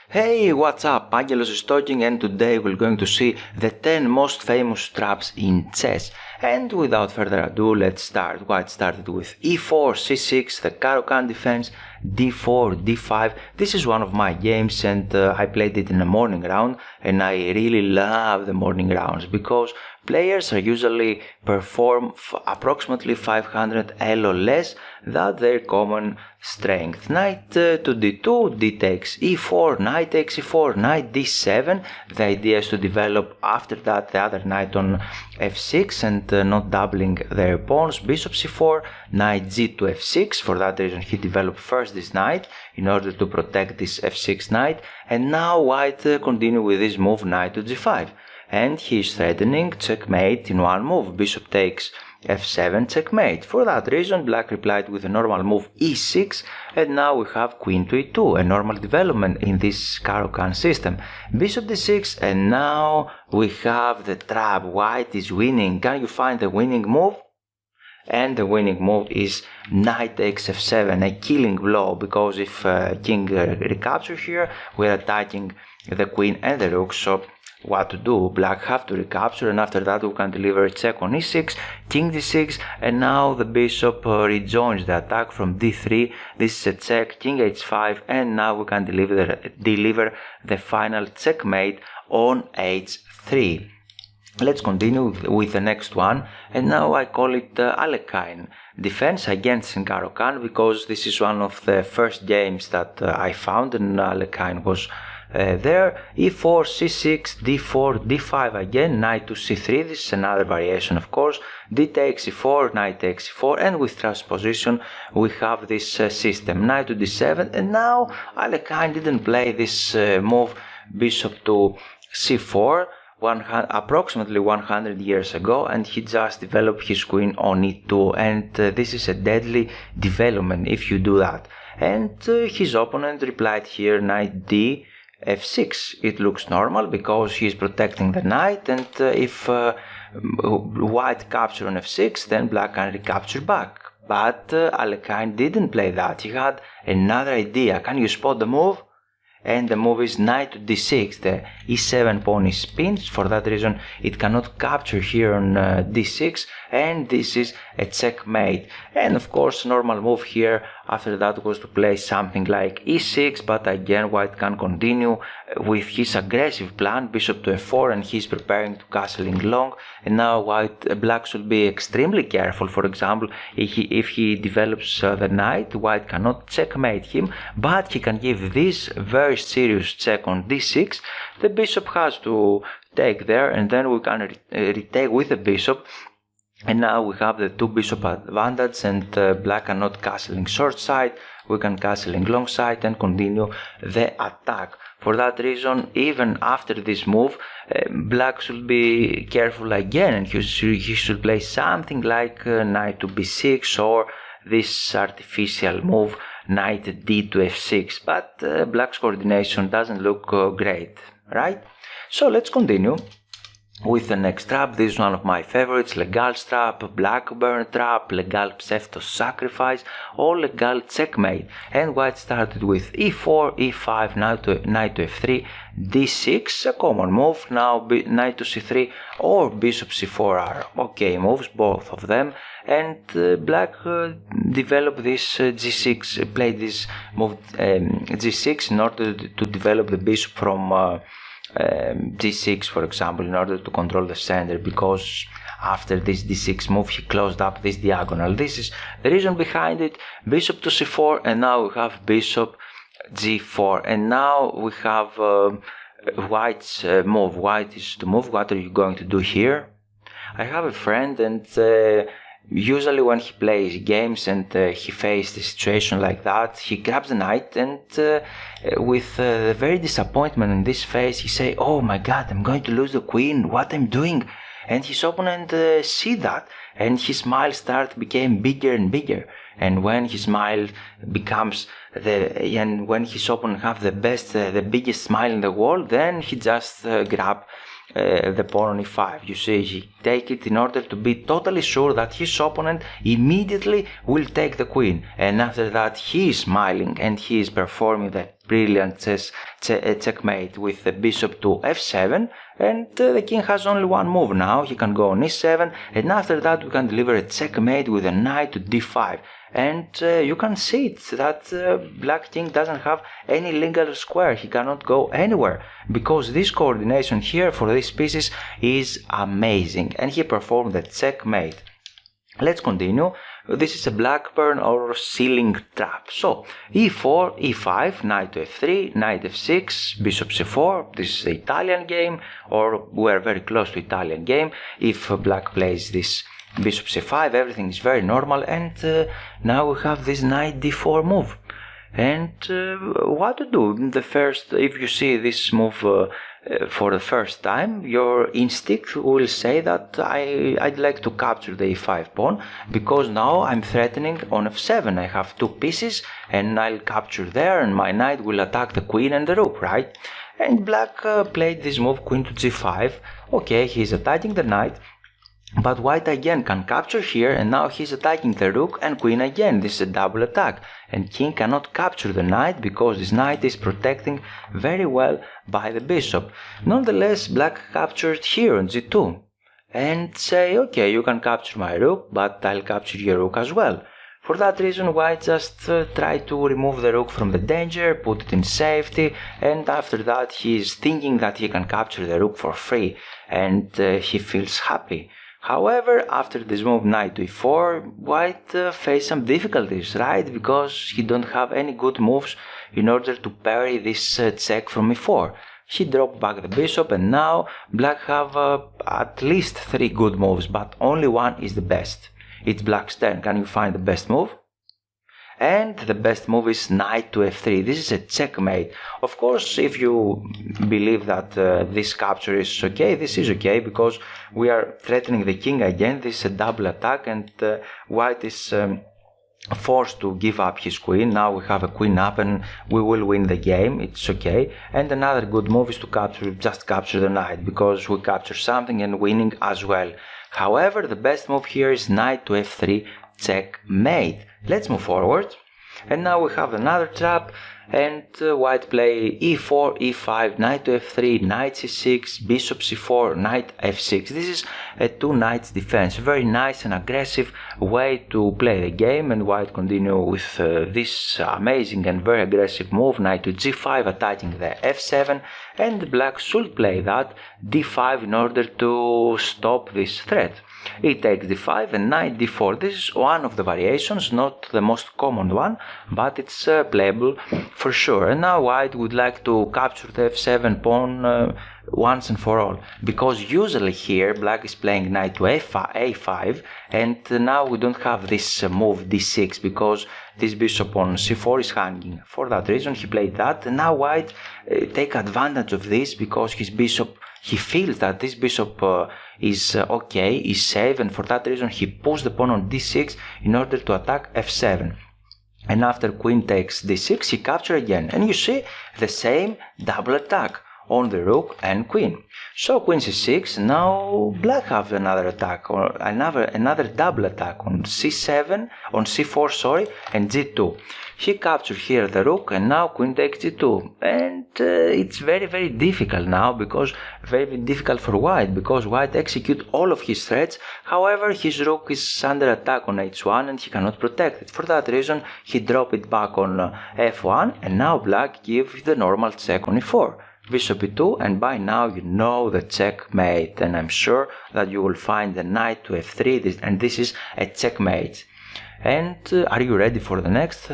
Hey, what's up? Angelo is talking, and today we're going to see the 10 most famous traps in chess. And without further ado, let's start. White started with e4, c6, the Caro-Kann defense, d4, d5. This is one of my games, and I played it in the morning round, and I really love the morning rounds because players are usually perform approximately 500 elo less than their common strength. Knight to d2, d takes e4, knight takes e4, knight d7. The idea is to develop after that the other knight on f6 and not doubling their pawns. Bishop c4, knight g to f6. For that reason he developed first this knight in order to protect this f6 knight, and now white continue with this move knight to g5. And he is threatening checkmate in one move. Bishop takes f7, checkmate. For that reason, black replied with a normal move e6, and now we have queen to e2, a normal development in this Caro-Kann system. Bishop d6, and now we have the trap. White is winning. Can you find the winning move? And the winning move is knight takes f7, a killing blow, because if king recaptures here, we're attacking the queen and the rook, so what to do? Black have to recapture, and after that we can deliver a check on e6, king d6, and now the bishop rejoins the attack from d3. This is a check, king h5, and now we can deliver the final checkmate on h3. Let's continue with the next one, and now I call it Alekhine defense against Caro-Kann, because this is one of the first games that I found, and Alekhine was there. e4, c6, d4, d5 again, knight to c3. This is another variation, of course. d takes e4, knight takes e4, and with transposition we have this system, knight to d7. And now Alekhine didn't play this move bishop to c4 approximately 100 years ago, and he just developed his queen on e2, and this is a deadly development if you do that. And his opponent replied here knight d f6. It looks normal because he is protecting the knight, and if white capture on f6, then black can recapture back. But Alekhine didn't play that. He had another idea. Can you spot the move? And the move is knight to d6. The e7 pawn is pinned. For that reason it cannot capture here on d6, and this is a checkmate. And of course normal move here after that was to play something like e6, but again white can continue with his aggressive plan, bishop to f4, and he's preparing to castling long. And now black should be extremely careful. For example, if he develops the knight, white cannot checkmate him, but he can give this very serious check on d6. The bishop has to take there, and then we can retake with the bishop. And now we have the two bishop advantage, and black cannot castling short side. We can castling long side and continue the attack. For that reason, even after this move, black should be careful again, and he should play something like knight to b6 or this artificial move knight d to f6. But black's coordination doesn't look great, right? So let's continue with the next trap. This is one of my favorites, Légal Trap, Blackburn Trap, Légal Pseudo-Sacrifice, or Légal Checkmate. And white started with e4, e5, knight to f3, d6, a common move. Now knight to c3 or bishop c4 are okay moves, both of them. And black developed this g6, played this move g6 in order to develop the bishop from d6, for example, in order to control the center, because after this d6 move he closed up this diagonal. This is the reason behind it. Bishop to c4, and now we have bishop g4, and now we have white's move. White is to move. What are you going to do here? I have a friend, and usually when he plays games and he faces a situation like that, he grabs the knight, and with very disappointment in this face, he say, "Oh my god, I'm going to lose the queen, what I'm doing?" And his opponent see that, and his smile became bigger and bigger. And when his smile becomes when his opponent have the biggest smile in the world, then he just grab the pawn on e5. You see, he take it in order to be totally sure that his opponent immediately will take the queen, and after that he is smiling and he is performing the brilliant checkmate with the bishop to f7, and the king has only one move now. He can go on e7, and after that we can deliver a checkmate with a knight to d5. And you can see it that black king doesn't have any legal square. He cannot go anywhere because this coordination here for these pieces is amazing, and he performed the checkmate. Let's continue. This is a Blackburne-Shilling Trap. So e4, e5, knight to f3, knight f6, bishop c4. This is the Italian game, or we're very close to Italian game. If black plays this bishop c5, everything is very normal, and now we have this knight d4 move. And what to do? If you see this move for the first time, your instinct will say that I'd like to capture the e5 pawn, because now I'm threatening on f7. I have two pieces and I'll capture there, and my knight will attack the queen and the rook, right? And black played this move, queen to g5. Okay, he's attacking the knight, but white again can capture here, and now he's attacking the rook and queen again. This is a double attack, and king cannot capture the knight because this knight is protecting very well by the bishop. Nonetheless, black captured here on g2 and say, okay, you can capture my rook, but I'll capture your rook as well. For that reason, white just tried to remove the rook from the danger, put it in safety, and after that he is thinking that he can capture the rook for free, and he feels happy. However, after this move knight to e4, white faced some difficulties, right? Because he don't have any good moves in order to parry this check from e4. He dropped back the bishop, and now black have at least 3 good moves, but only one is the best. It's black's turn. Can you find the best move? And the best move is knight to f3. This is a checkmate. Of course, if you believe that this capture is okay, this is okay, because we are threatening the king again. This is a double attack, and white is forced to give up his queen. Now we have a queen up and we will win the game. It's okay. And another good move is to just capture the knight, because we capture something and winning as well. However, the best move here is knight to f3, checkmate. Let's move forward. And now we have another trap, and white play e4, e5, knight to f3, knight c6, bishop c4, knight f6. This is a 2 knights defense. Very nice and aggressive way to play the game, and white continue with this amazing and very aggressive move, knight to g5, attacking the f7, and black should play that d5 in order to stop this threat. He takes d5 and knight d4. This is one of the variations, not the most common one, but it's playable for sure. And now white would like to capture the f7 pawn once and for all, because usually here black is playing knight to a5, and now we don't have this move d6 because this bishop on c4 is hanging. For that reason he played that, and now white take advantage of this because his bishop, he feels that this bishop is okay, is safe, and for that reason he pushed the pawn on d6 in order to attack f7. And after queen takes d6, he captures again, and you see the same double attack on the rook and queen. So queen c6, now black have another attack, or another double attack on c7, on c4, sorry, and g2. He captured here the rook, and now queen takes g2, and it's very, very difficult now, because very difficult for white, because white execute all of his threats. However, his rook is under attack on h1 and he cannot protect it. For that reason he dropped it back on f1, and now black gives the normal check on e4, bishop e2, and by now you know the checkmate, and I'm sure that you will find the knight to f3, and this is a checkmate. And are you ready for the next?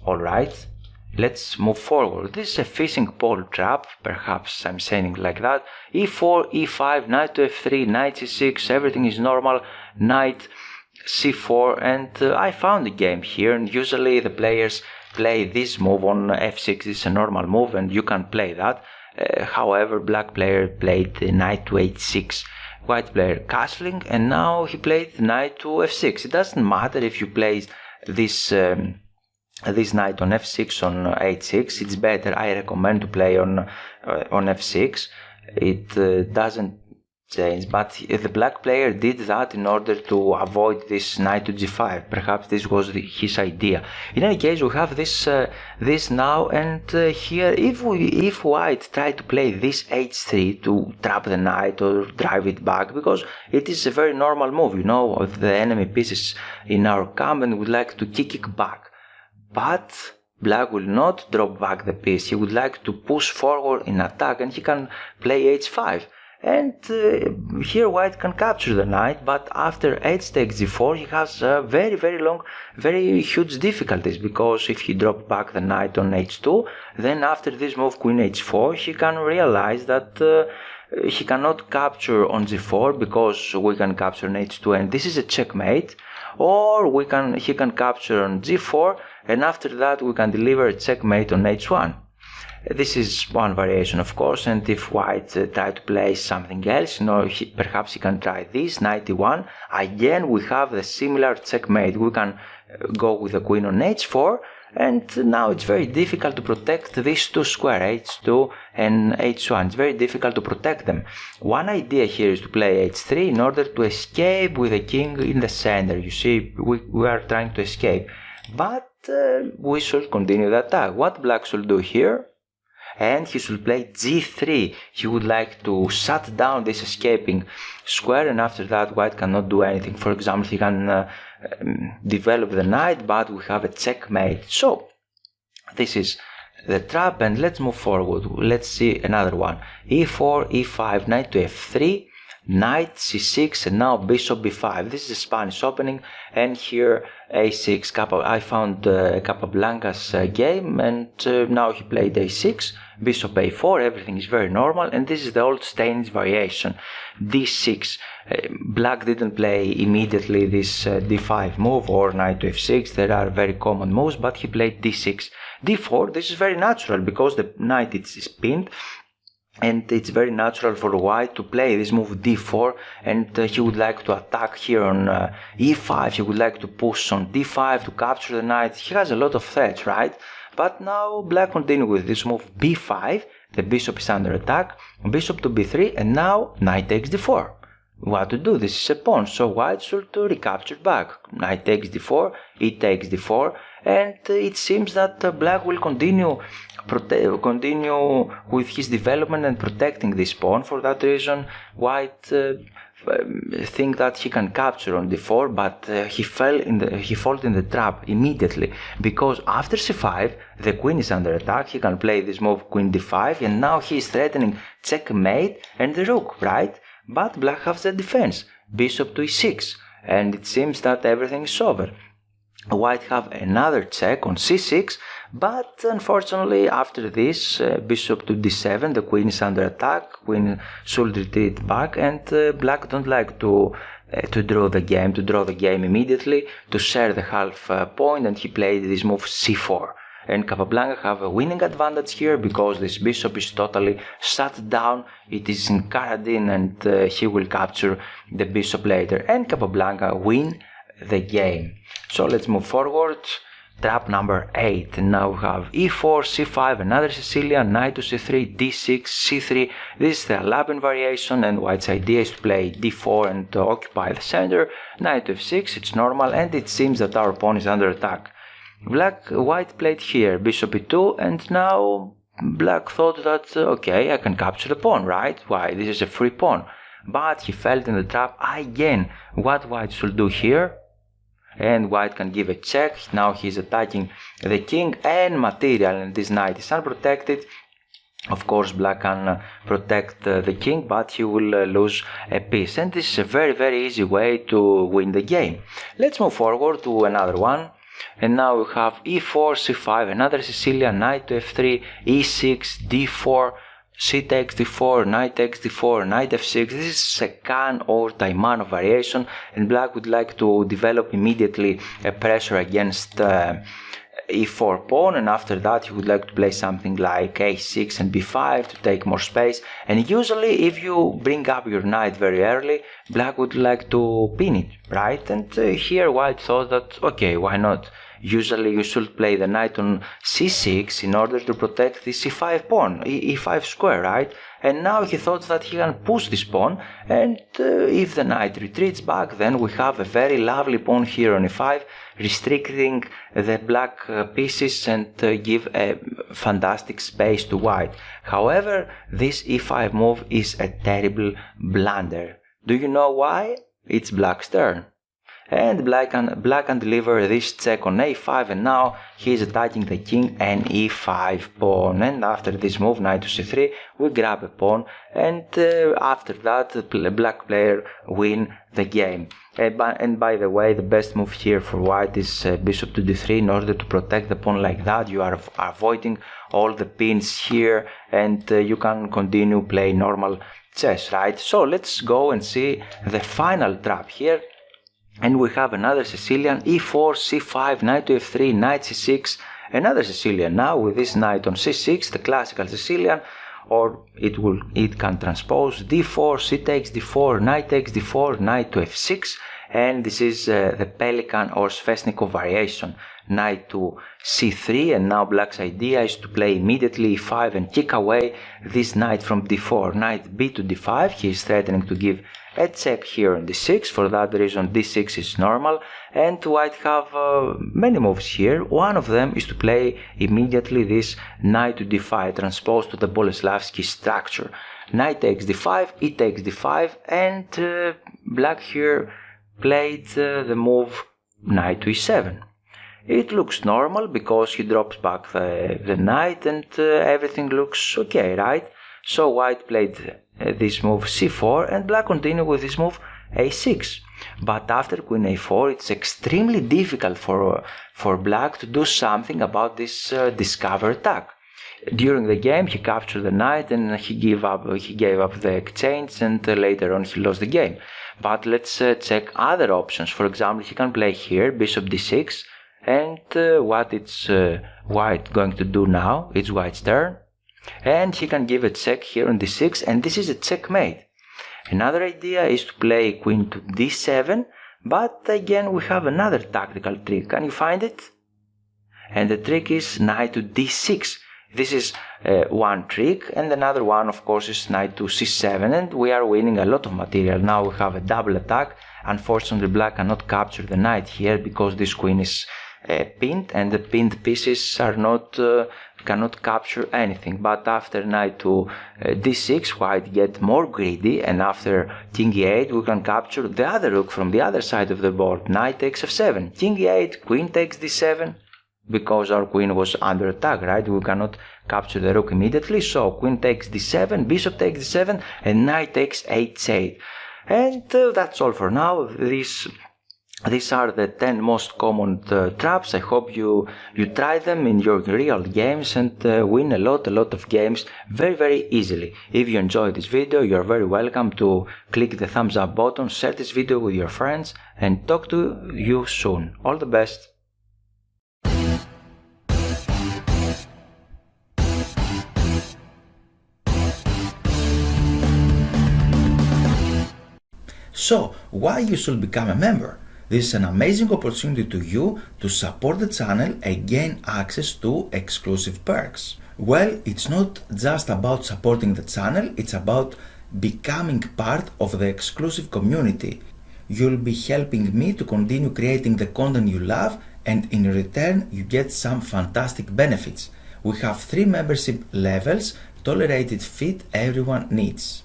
Alright, let's move forward. This is a fishing pole trap, perhaps I'm saying like that. e4, e5, knight to f3, knight c6, everything is normal, knight c4, and I found the game here, and usually the players play this move on f6. This is a normal move and you can play that. However, black player played the knight to h6, white player castling, and now he played knight to f6. It doesn't matter if you play this knight on f6 on h6. It's better, I recommend to play on f6. it doesn't change, but the black player did that in order to avoid this knight to g5. Perhaps this was his idea. In any case, we have this now, and here if white try to play this h3 to trap the knight or drive it back, because it is a very normal move, you know, of the enemy pieces in our camp and would like to kick it back. But black will not drop back the piece. He would like to push forward in attack, and he can play h5. And here white can capture the knight, but after h takes g4 he has very huge difficulties, because if he drops back the knight on h2, then after this move queen h4 he can realize that he cannot capture on g4 because we can capture on h2 and this is a checkmate, or he can capture on g4 and after that we can deliver a checkmate on h1. This is one variation, of course, and if white try to play something else, perhaps he can try this, knight e1. Again, we have the similar checkmate. We can go with the queen on h4, and now it's very difficult to protect these two squares, h2 and h1. It's very difficult to protect them. One idea here is to play h3 in order to escape with the king in the center. You see, we are trying to escape, but we should continue the attack. What black should do here? And he should play g3. He would like to shut down this escaping square, and after that white cannot do anything. For example, he can develop the knight, but we have a checkmate. So this is the trap, and let's move forward. Let's see another one. e4, e5, knight to f3, knight c6, and now bishop b5. This is a Spanish opening, and here a6. I found Capablanca's game, and now he played a6, bishop a4. Everything is very normal, and this is the old Steinitz variation, d6. Black didn't play immediately this d5 move or knight to f6. There are very common moves, but he played d6, d4. This is very natural because the knight is pinned. And it's very natural for white to play this move d4, and he would like to attack here on e5, he would like to push on d5 to capture the knight. He has a lot of threats, right? But now black continues with this move b5, the bishop is under attack, bishop to b3, and now knight takes d4. What to do? This is a pawn, so white should recapture back. Knight takes d4, e takes d4, and it seems that black will continue with his development and protecting this pawn. For that reason, white think that he can capture on d4, but he falls in the trap immediately, because after c5 the queen is under attack. He can play this move queen d5, and now he is threatening checkmate and the rook, right? But black has the defense, bishop to e6, and it seems that everything is over. White have another check on c6, but unfortunately after this bishop to d7, the queen is under attack, queen should retreat back, and black don't like to draw the game immediately, to share the half point, and he played this move c4. And Capablanca have a winning advantage here because this bishop is totally shut down. It is in Karadin, and he will capture the bishop later, and Capablanca win the game. So let's move forward. Trap number 8, and now we have e4, c5, another Sicilian, knight to c3, d6, c3. This is the Alabin variation, and white's idea is to play d4 and to occupy the center. Knight to f6, it's normal, and it seems that our pawn is under attack. White played here bishop e2, and now black thought that okay, I can capture the pawn, right? Why? This is a free pawn. But he fell in the trap again. What white should do here? And white can give a check. Now he's attacking the king and material, and this knight is unprotected. Of course black can protect the king, but he will lose a piece, and this is a very easy way to win the game. Let's move forward to another one. And now we have e4, c5, another Sicilian, knight to f3, e6, d4, c takes d4, knight takes d4, knight f6. This is a Kann or Taimanov variation, and black would like to develop immediately a pressure against e4 pawn, and after that he would like to play something like a6 and b5 to take more space. And usually if you bring up your knight very early, black would like to pin it, right? And here white thought that okay, why not? Usually you should play the knight on c6 in order to protect the c5 pawn, e5 square, right? And now he thought that he can push this pawn, and if the knight retreats back, then we have a very lovely pawn here on e5, restricting the black pieces and give a fantastic space to white. However, this e5 move is a terrible blunder. Do you know why? It's black's turn. And black can deliver this check on a5, and now he is attacking the king and e5 pawn. And after this move, knight to c3, we grab a pawn, and after that the black player win the game. And by the way, the best move here for white is bishop to d3 in order to protect the pawn like that. You are avoiding all the pins here, and you can continue play normal chess, right? So let's go and see the final trap here. And we have another Sicilian, e4, c5, knight to f3, knight c6, another Sicilian now with this knight on c6, the classical Sicilian, or it can transpose d4, c takes d4, knight takes d4, knight to f6, and this is the Pelikan or Sveshnikov variation, knight to c3, and now black's idea is to play immediately e5 and kick away this knight from d4, knight b to d5, he is threatening to give a check here on d6, for that reason d6 is normal, and white have many moves here. One of them is to play immediately this knight to d5, transposed to the Boleslavsky structure. Knight takes d5, e takes d5, and black here played the move knight to e7. It looks normal because he drops back the knight, and everything looks okay, right? So white played this move c4, and black continued with this move a6. But after queen a4, it's extremely difficult for black to do something about this discover attack. During the game, he captured the knight and he gave up the exchange, and later on he lost the game. But let's check other options. For example, he can play here bishop d6, and what it's white going to do now? It's white's turn. And he can give a check here on d6, and this is a checkmate. Another idea is to play queen to d7, but again we have another tactical trick. Can you find it? And the trick is knight to d6. This is one trick, and another one of course is knight to c7, and we are winning a lot of material. Now we have a double attack. Unfortunately, black cannot capture the knight here because this queen is pinned, and the pinned pieces are cannot capture anything. But after knight to d6, white get more greedy, and after king e8 we can capture the other rook from the other side of the board. Knight takes f7, king e8, queen takes d7, because our queen was under attack, right? We cannot capture the rook immediately, so queen takes d7, bishop takes d7, and knight takes h8. And that's all for now. These are the 10 most common traps. I hope you try them in your real games and win a lot of games very easily. If you enjoyed this video, you are very welcome to click the thumbs up button, share this video with your friends, and talk to you soon. All the best. So, why you should become a member? This is an amazing opportunity to you to support the channel and gain access to exclusive perks. Well, it's not just about supporting the channel, it's about becoming part of the exclusive community. You'll be helping me to continue creating the content you love, and in return you get some fantastic benefits. We have 3 membership levels, tolerated fit everyone needs: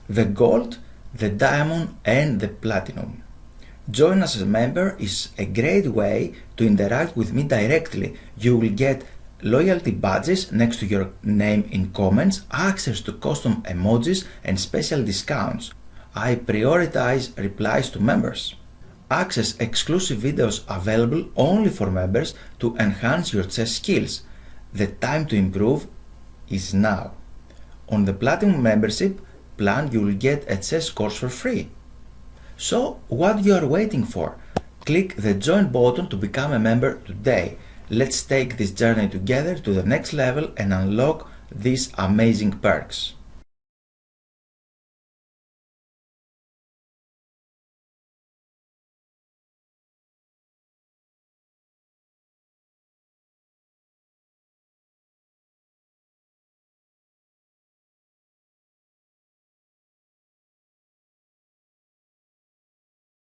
the gold, the diamond, and the platinum. Join us as a member is a great way to interact with me directly. You will get loyalty badges next to your name in comments, access to custom emojis and special discounts. I prioritize replies to members. Access exclusive videos available only for members to enhance your chess skills. The time to improve is now. On the platinum membership plan, you will get a chess course for free. So, what you are waiting for? Click the join button to become a member today. Let's take this journey together to the next level and unlock these amazing perks.